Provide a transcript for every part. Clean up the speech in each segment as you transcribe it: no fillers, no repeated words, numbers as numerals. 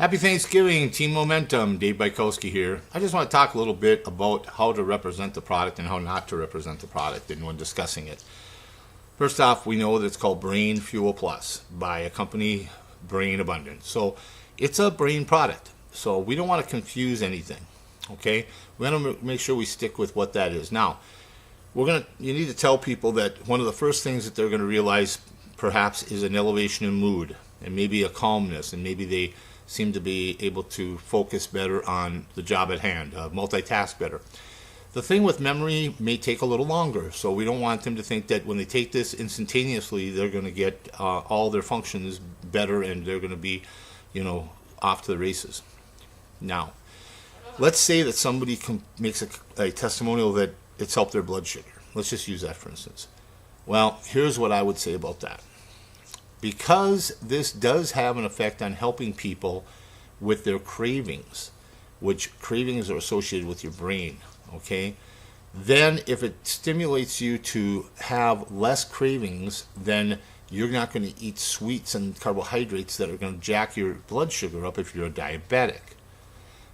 Happy Thanksgiving, Team Momentum. Dave Bykowski here. I just want to talk a little bit about how to represent the product and how not to represent the product and when discussing it. First off, we know that it's called Brain Ful Plus by a company, Brain Abundance. So it's a brain product. So we don't want to confuse anything. Okay? We want to make sure we stick with what that is. Now, you need to tell people that one of the first things that they're going to realize perhaps is an elevation in mood and maybe a calmness, and maybe they seem to be able to focus better on the job at hand, multitask better. The thing with memory may take a little longer, so we don't want them to think that when they take this instantaneously, they're going to get all their functions better and they're going to be, off to the races. Now, let's say that somebody makes a testimonial that it's helped their blood sugar. Let's just use that for instance. Well, here's what I would say about that. Because this does have an effect on helping people with their cravings, which cravings are associated with your brain, okay? Then if it stimulates you to have less cravings, then you're not going to eat sweets and carbohydrates that are going to jack your blood sugar up if you're a diabetic.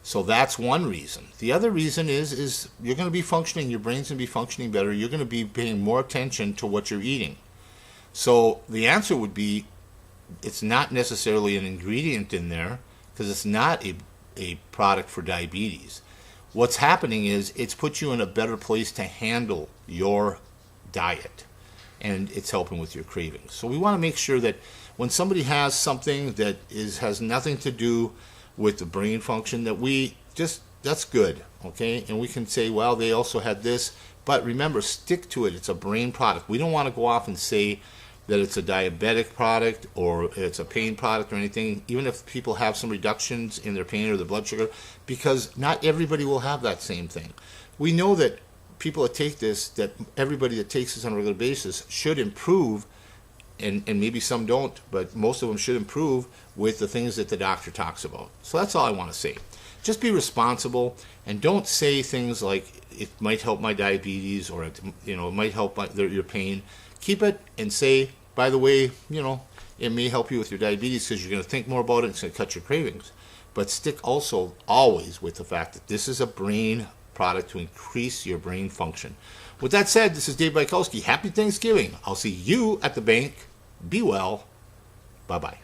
So that's one reason. The other reason is you're going to be functioning, your brain's going to be functioning better, you're going to be paying more attention to what you're eating. So the answer would be, it's not necessarily an ingredient in there because it's not a product for diabetes. What's happening is it's put you in a better place to handle your diet, and it's helping with your cravings. So we want to make sure that when somebody has something that has nothing to do with the brain function, that that's good, okay? And we can say, well, they also had this, but remember, stick to it. It's a brain product. We don't want to go off and say that it's a diabetic product or it's a pain product or anything, even if people have some reductions in their pain or their blood sugar, because not everybody will have that same thing. We know that people that take this, that everybody that takes this on a regular basis should improve, and maybe some don't, but most of them should improve with the things that the doctor talks about. So that's all I want to say. Just be responsible and don't say things like it might help my diabetes or it might help your pain. Keep it and say, by the way, it may help you with your diabetes because you're going to think more about it and it's going to cut your cravings. But stick also always with the fact that this is a brain product to increase your brain function. With that said, this is Dave Bykowski. Happy Thanksgiving. I'll see you at the bank. Be well. Bye-bye.